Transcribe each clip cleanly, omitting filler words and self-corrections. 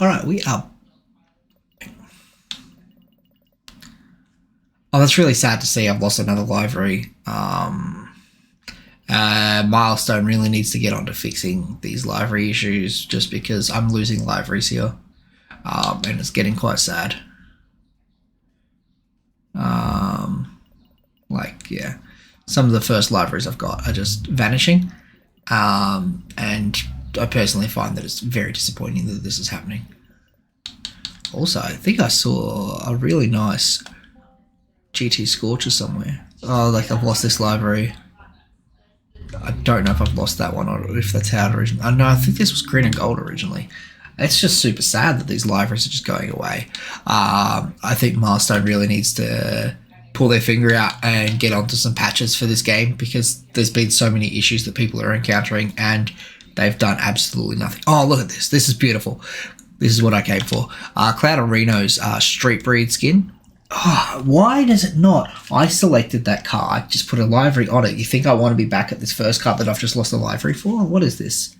Alright, we are... Oh, that's really sad to see. I've lost another library. Milestone really needs to get onto fixing these library issues just because I'm losing libraries here. And it's getting quite sad. Yeah. Some of the first libraries I've got are just vanishing. And I personally find that it's very disappointing that this is happening. Also, I think I saw a really nice GT Scorcher somewhere. Oh, like I've lost this library. I don't know if I've lost that one or if that's how it originally... No, I think this was green and gold originally. It's just super sad that these libraries are just going away. I think Milestone really needs to pull their finger out and get onto some patches for this game because there's been so many issues that people are encountering and they've done absolutely nothing. Oh, look at this. This is beautiful. This is what I came for. Cloud and Reno's Street Breed skin. Oh, why does it not? I selected that car. I just put a livery on it. You think I want to be back at this first car that I've just lost a livery for? What is this?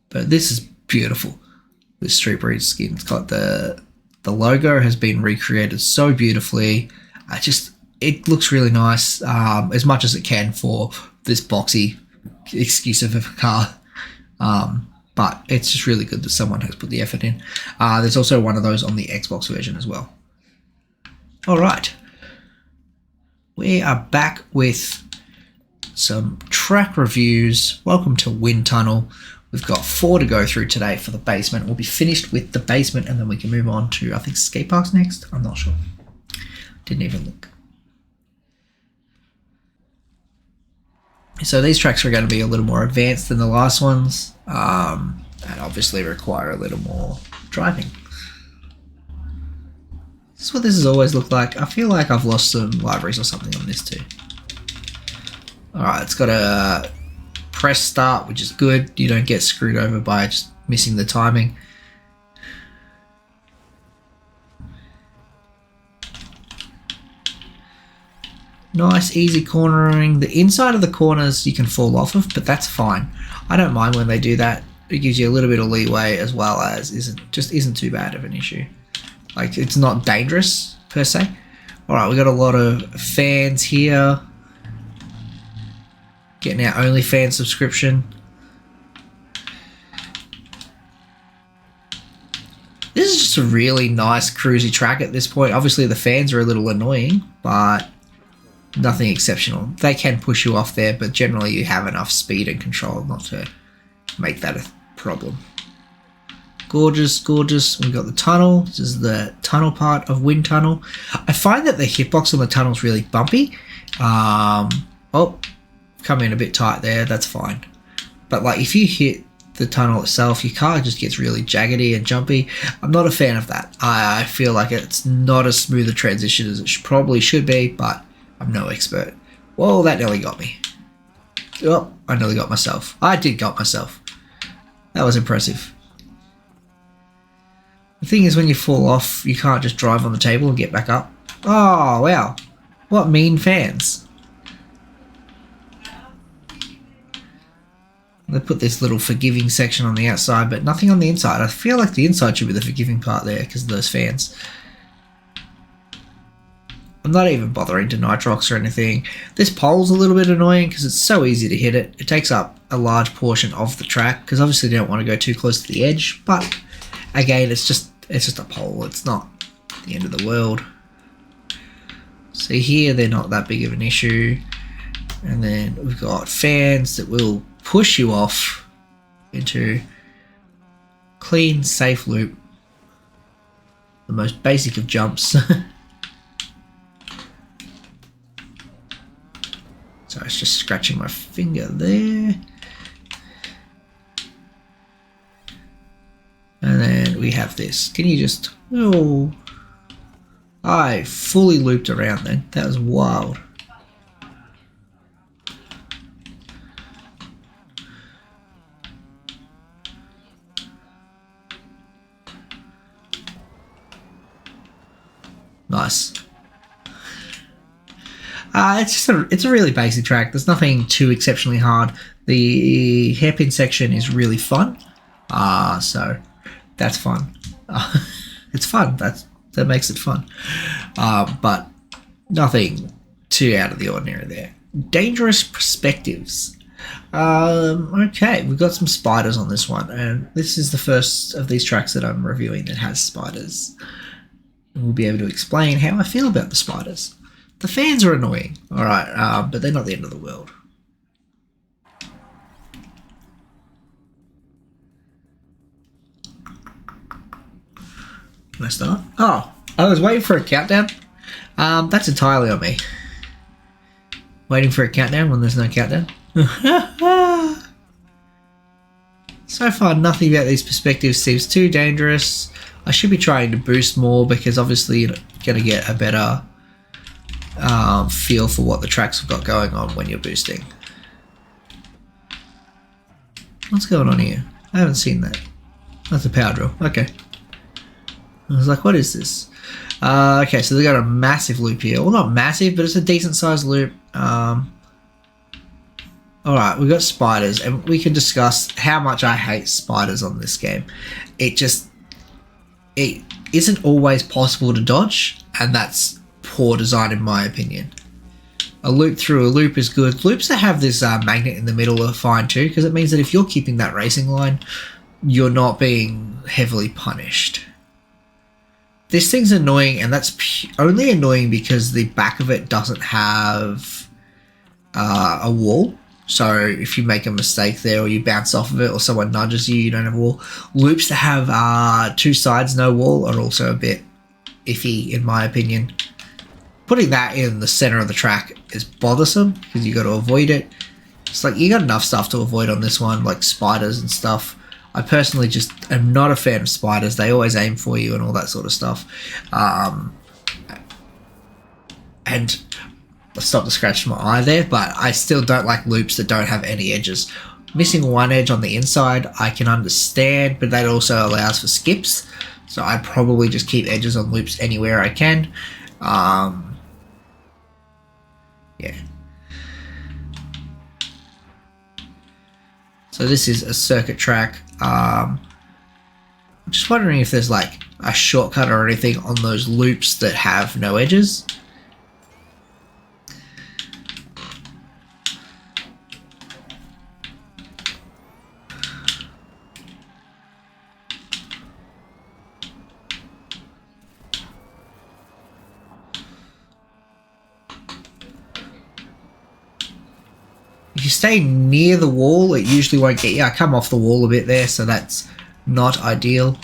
But this is beautiful. This Street Breed skin. It's got the logo has been recreated so beautifully. It looks really nice, as much as it can for this boxy excuse of a car. But it's just really good that someone has put the effort in. There's also one of those on the Xbox version as well. All right. We are back with some track reviews. Welcome to Wind Tunnel. We've got 4 to go through today for the basement. We'll be finished with the basement and then we can move on to, I think, skate parks next. I'm not sure. Didn't even look. So these tracks are going to be a little more advanced than the last ones, and obviously require a little more driving. This is what this has always looked like. I feel like I've lost some libraries or something on this too. Alright, it's got a press start, which is good. You don't get screwed over by just missing the timing. Nice, easy cornering. The inside of the corners you can fall off of, but that's fine. I don't mind when they do that. It gives you a little bit of leeway as well as isn't too bad of an issue. Like, it's not dangerous per se. Alright, we got a lot of fans here. Getting our OnlyFans subscription. This is just a really nice cruisy track at this point. Obviously the fans are a little annoying, but nothing exceptional. They can push you off there, but generally you have enough speed and control not to make that a problem. Gorgeous, gorgeous. We've got the tunnel. This is the tunnel part of Wind Tunnel. I find that the hitbox on the tunnel is really bumpy. Oh, come in a bit tight there. That's fine. But like if you hit the tunnel itself, your car just gets really jaggedy and jumpy. I'm not a fan of that. I feel like it's not as smooth a transition as it probably should be, but I'm no expert. Whoa, that nearly got me. Oh, I nearly got myself. I did got myself. That was impressive. The thing is, when you fall off, you can't just drive on the table and get back up. Oh, wow. What mean fans. They put this little forgiving section on the outside, but nothing on the inside. I feel like the inside should be the forgiving part there because of those fans. I'm not even bothering to nitrox or anything. This pole's a little bit annoying because it's so easy to hit it. It takes up a large portion of the track because obviously they don't want to go too close to the edge. But again, it's just a pole. It's not the end of the world. See here, they're not that big of an issue. And then we've got fans that will push you off into clean, safe loop. The most basic of jumps. So it's just scratching my finger there. And then we have this. Can you just... Oh, I fully looped around then. That was wild. Nice. It's a really basic track. There's nothing too exceptionally hard. The hairpin section is really fun. So that's fun. It's fun. That makes it fun. But nothing too out of the ordinary there. Dangerous perspectives. Okay, we've got some spiders on this one, and this is the first of these tracks that I'm reviewing that has spiders. And we'll be able to explain how I feel about the spiders. The fans are annoying, alright, but they're not the end of the world. Can I start? Oh, I was waiting for a countdown. That's entirely on me. Waiting for a countdown when there's no countdown. So far, nothing about these perspectives seems too dangerous. I should be trying to boost more because obviously you're going to get a better feel for what the tracks have got going on when you're boosting. What's going on here? I haven't seen that. That's a power drill. Okay. I was like, what is this? Okay, so they've got a massive loop here. Well, not massive, but it's a decent sized loop. Alright, we've got spiders, and we can discuss how much I hate spiders on this game. It isn't always possible to dodge, and that's poor design in my opinion. A loop through a loop is good. Loops that have this magnet in the middle are fine too, because it means that if you're keeping that racing line, you're not being heavily punished. This thing's annoying, and that's only annoying because the back of it doesn't have a wall. So if you make a mistake there or you bounce off of it or someone nudges you, you don't have a wall. Loops that have two sides, no wall, are also a bit iffy in my opinion. Putting that in the center of the track is bothersome because you got to avoid it. It's like you got enough stuff to avoid on this one, like spiders and stuff. I personally just am not a fan of spiders. They always aim for you and all that sort of stuff. And I stopped to scratch my eye there, but I still don't like loops that don't have any edges. Missing one edge on the inside, I can understand, but that also allows for skips. So I probably just keep edges on loops anywhere I can. Yeah. So this is a circuit track. I'm just wondering if there's like a shortcut or anything on those loops that have no edges. If you stay near the wall, it usually won't get you. I come off the wall a bit there, so that's not ideal.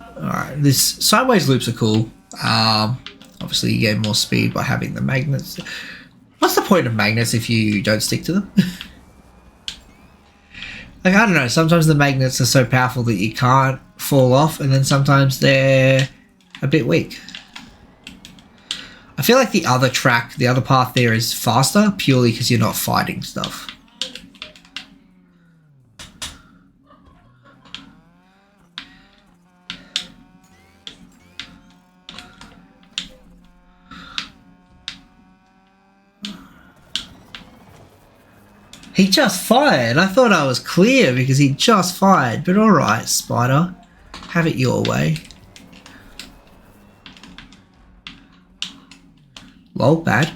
Alright, this sideways loops are cool. Obviously you gain more speed by having the magnets. What's the point of magnets if you don't stick to them? Like, I don't know, sometimes the magnets are so powerful that you can't fall off, and then sometimes they're a bit weak. I feel like the other track, the other path there is faster, purely because you're not fighting stuff. He just fired. I thought I was clear because he just fired, but alright, Spider. Have it your way. Lol, bad.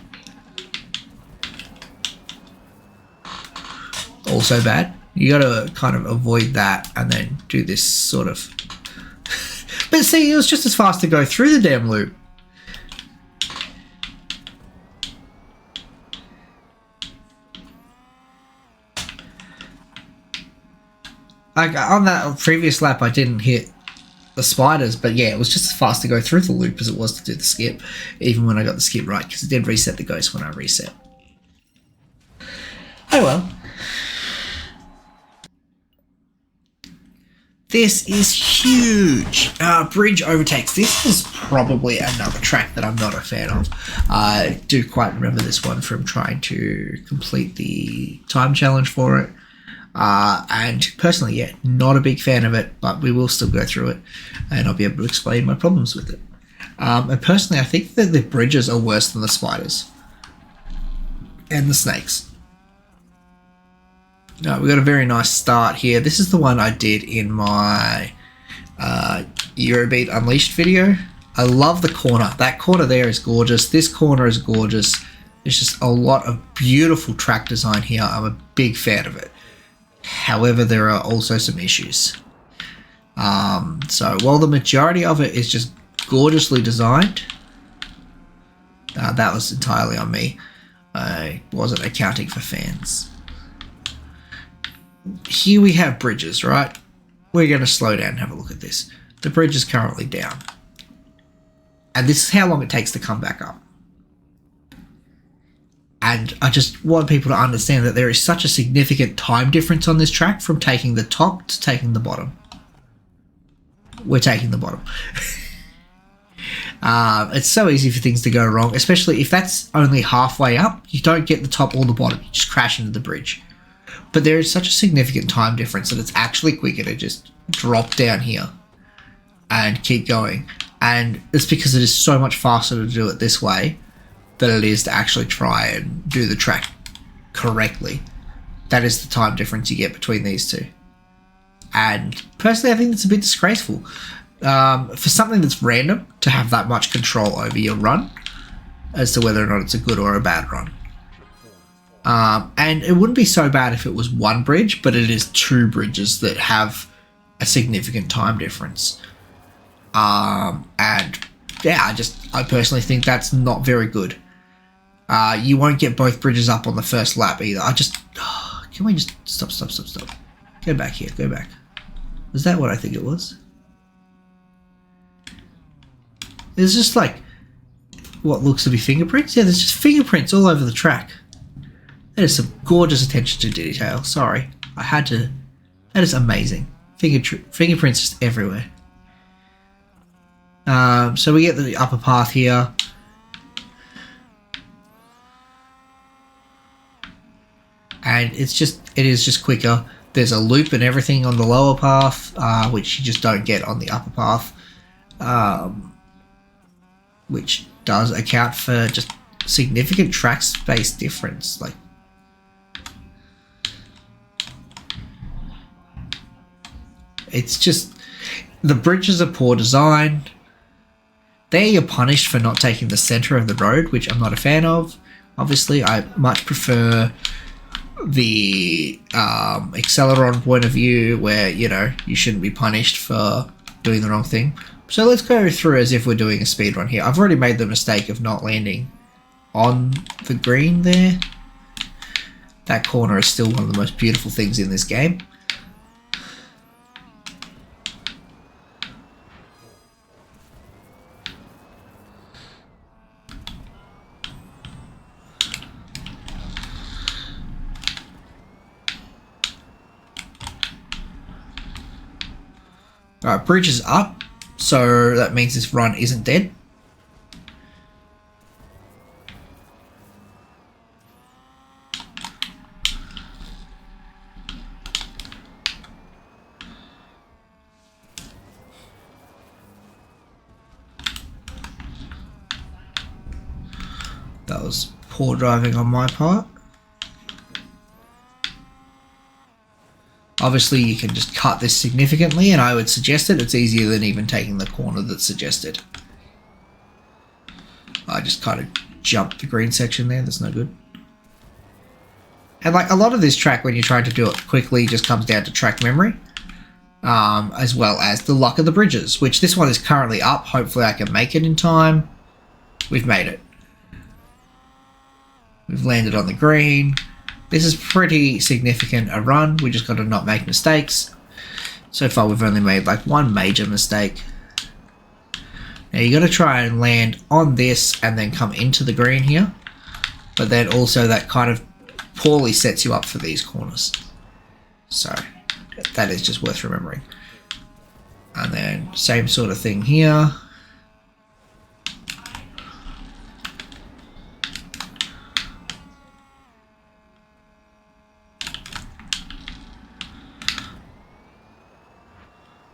Also bad. You gotta kind of avoid that and then do this sort of... But see, it was just as fast to go through the damn loop. Like, on that previous lap, I didn't hit the spiders, but yeah, it was just as fast to go through the loop as it was to do the skip, even when I got the skip right, because it did reset the ghost when I reset. Oh well. This is huge. Bridge overtakes. This is probably another track that I'm not a fan of. I do quite remember this one from trying to complete the time challenge for it. And personally, yeah, not a big fan of it, but we will still go through it and I'll be able to explain my problems with it. And personally, I think that the bridges are worse than the spiders and the snakes. No, we got a very nice start here. This is the one I did in my Eurobeat Unleashed video. I love the corner. That corner there is gorgeous. This corner is gorgeous. There's just a lot of beautiful track design here. I'm a big fan of it. However, there are also some issues. So while the majority of it is just gorgeously designed, that was entirely on me. I wasn't accounting for fans. Here we have bridges, right? We're going to slow down and have a look at this. The bridge is currently down. And this is how long it takes to come back up. And I just want people to understand that there is such a significant time difference on this track from taking the top to taking the bottom. We're taking the bottom. It's so easy for things to go wrong, especially if that's only halfway up. You don't get the top or the bottom. You just crash into the bridge. But there is such a significant time difference that it's actually quicker to just drop down here and keep going. And it's because it is so much faster to do it this way than it is to actually try and do the track correctly. That is the time difference you get between these two. And personally, I think it's a bit disgraceful. For something that's random, to have that much control over your run as to whether or not it's a good or a bad run. And it wouldn't be so bad if it was one bridge, but it is two bridges that have a significant time difference. And yeah, I personally think that's not very good. You won't get both bridges up on the first lap either. Can we just stop. Go back here, go back. Was that what I think it was? There's just like what looks to be fingerprints. Yeah, there's just fingerprints all over the track. That is some gorgeous attention to detail. Sorry, I had to. That is amazing. Fingerprints just everywhere. So we get the upper path here. And it is just quicker. There's a loop and everything on the lower path, which you just don't get on the upper path. Which does account for just significant track space difference. Like, it's just, the bridges are poor design. There you're punished for not taking the center of the road, which I'm not a fan of. Obviously, I much prefer the acceleron point of view where, you know, you shouldn't be punished for doing the wrong thing. So let's go through as if we're doing a speed run here. I've already made the mistake of not landing on the green there. That corner is still one of the most beautiful things in this game. Alright, bridge is up, so that means this run isn't dead. That was poor driving on my part. Obviously, you can just cut this significantly, and I would suggest it. It's easier than even taking the corner that's suggested. I just kind of jumped the green section there. That's no good. And like a lot of this track, when you're trying to do it quickly, just comes down to track memory, as well as the luck of the bridges, which this one is currently up. Hopefully, I can make it in time. We've made it. We've landed on the green. This is pretty significant a run. We just got to not make mistakes. So far, we've only made like one major mistake. Now you got to try and land on this and then come into the green here. But then also that kind of poorly sets you up for these corners. So that is just worth remembering. And then same sort of thing here.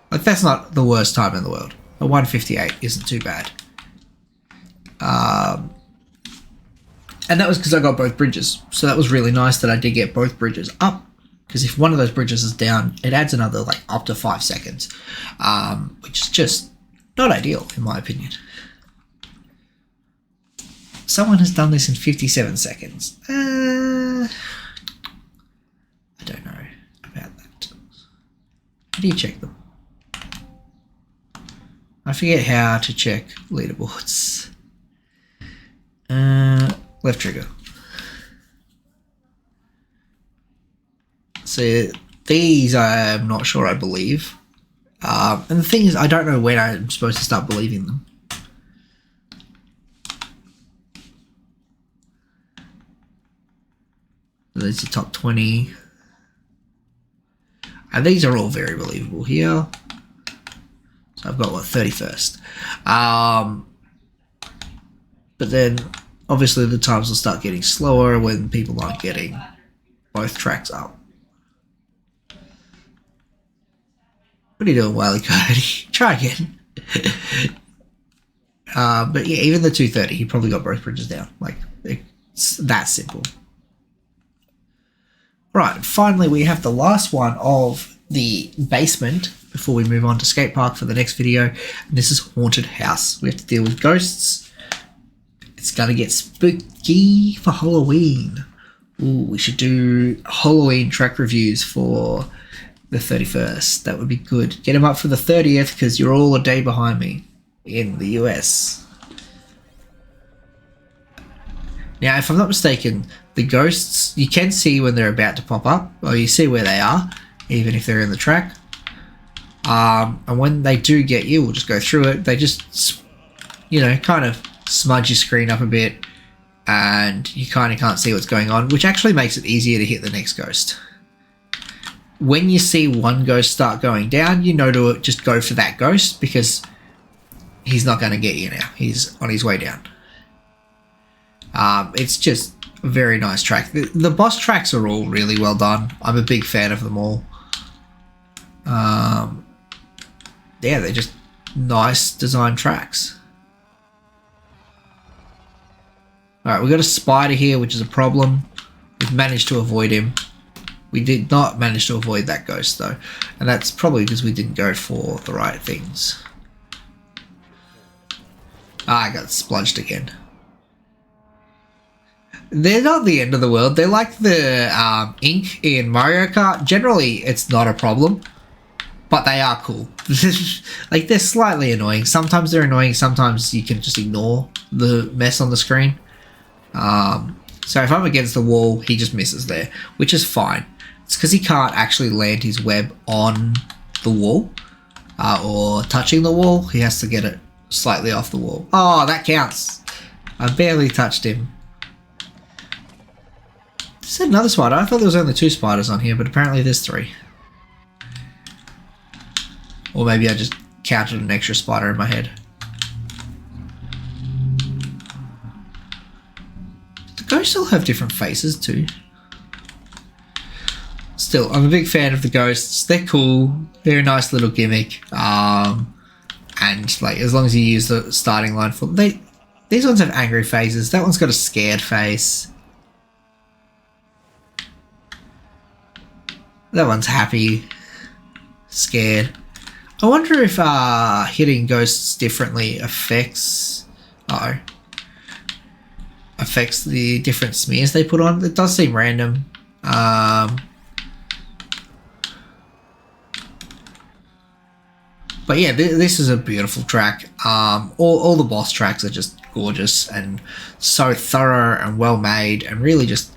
Like, that's not the worst time in the world. A 158 isn't too bad. And that was because I got both bridges. So that was really nice that I did get both bridges up. Because if one of those bridges is down, it adds another like up to 5 seconds, which is just not ideal in my opinion. Someone has done this in 57 seconds. I don't know about that. How do you check them? I forget how to check leaderboards. Left trigger. So these I'm not sure I believe. And the thing is, I don't know when I'm supposed to start believing them. There's the top 20. And these are all very believable here. So I've got, what, 31st. But then, obviously, the times will start getting slower when people aren't getting both tracks up. What are you doing, Wiley Cody? Try again. But yeah, even the 230, he probably got both bridges down. Like, it's that simple. Right, finally we have the last one of the basement before we move on to skate park for the next video. And this is haunted house. We have to deal with ghosts. It's gonna get spooky for Halloween. Ooh, we should do Halloween track reviews for the 31st. That would be good. Get them up for the 30th because you're all a day behind me in the US. Now, if I'm not mistaken, the ghosts, you can see when they're about to pop up, or you see where they are, even if they're in the track. And when they do get you, we'll just go through it. They just, you know, kind of smudge your screen up a bit, and you kind of can't see what's going on, which actually makes it easier to hit the next ghost. When you see one ghost start going down, you know to just go for that ghost because he's not going to get you now. He's on his way down. It's just a very nice track. The boss tracks are all really well done. I'm a big fan of them all. Yeah, they're just nice design tracks. Alright, we've got a spider here, which is a problem. We've managed to avoid him. We did not manage to avoid that ghost, though. And that's probably because we didn't go for the right things. I got spludged again. They're not the end of the world. They're like the ink in Mario Kart. Generally, it's not a problem. But they are cool. Like, they're slightly annoying. Sometimes they're annoying. Sometimes you can just ignore the mess on the screen. So if I'm against the wall, he just misses there, which is fine. It's because he can't actually land his web on the wall or touching the wall. He has to get it slightly off the wall. Oh, that counts. I barely touched him. Is there another spider? I thought there was only 2 spiders on here, but apparently there's 3. Or maybe I just counted an extra spider in my head. The ghosts all have different faces too. Still, I'm a big fan of the ghosts. They're cool. They're a nice little gimmick. And like, as long as you use the starting line for these ones have angry faces. That one's got a scared face. That one's happy, scared. I wonder if hitting ghosts differently affects the different smears they put on. It does seem random. But yeah, this is a beautiful track. All the boss tracks are just gorgeous and so thorough and well made, and really just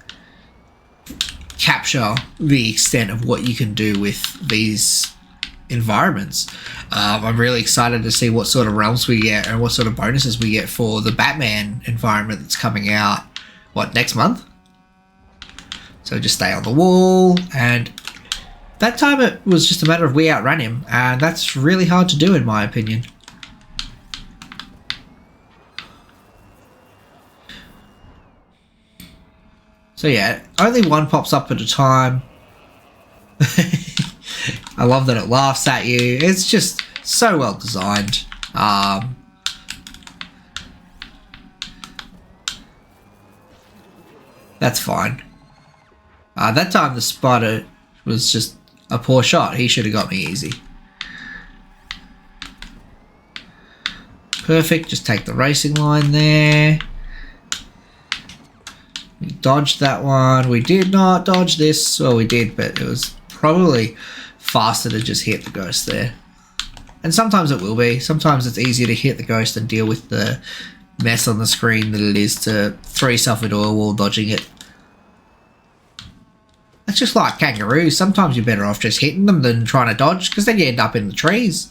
capture the extent of what you can do with these environments. I'm really excited to see what sort of realms we get and what sort of bonuses we get for the Batman environment that's coming out, what, next month? So just stay on the wall, and that time it was just a matter of we outran him, and that's really hard to do in my opinion. So yeah, only one pops up at a time. I love that it laughs at you. It's just so well designed. That's fine. That time the spider was just a poor shot. He should have got me easy. Perfect. Just take the racing line there. We dodged that one. We did not dodge this. Well, we did, but it was probably faster to just hit the ghost there. And sometimes it will be. Sometimes it's easier to hit the ghost and deal with the mess on the screen than it is to throw yourself into a wall dodging it. It's just like kangaroos. Sometimes you're better off just hitting them than trying to dodge, because then you end up in the trees.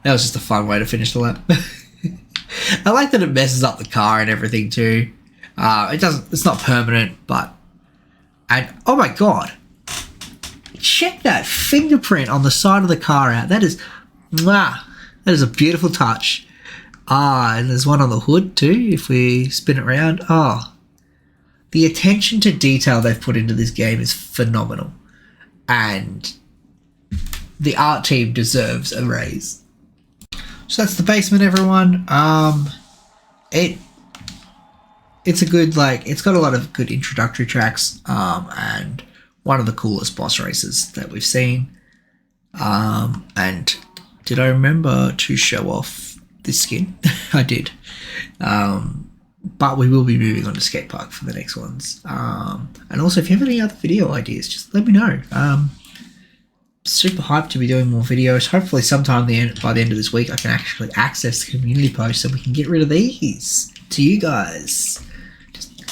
That was just a fun way to finish the lap. I like that it messes up the car and everything too. It's not permanent, but... And, oh my god. Check that fingerprint on the side of the car out. That is... Mwah, that is a beautiful touch. And there's one on the hood too, if we spin it around. The attention to detail they've put into this game is phenomenal. And the art team deserves a raise. So that's the basement, everyone. It's a good, it's got a lot of good introductory tracks, and one of the coolest boss races that we've seen. And did I remember to show off this skin? I did. But we will be moving on to Skate Park for the next ones. And also, if you have any other video ideas, just let me know. Super hyped to be doing more videos. Hopefully sometime by the end of this week I can actually access the community posts so we can get rid of these to you guys. Just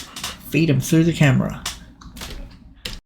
feed them through the camera.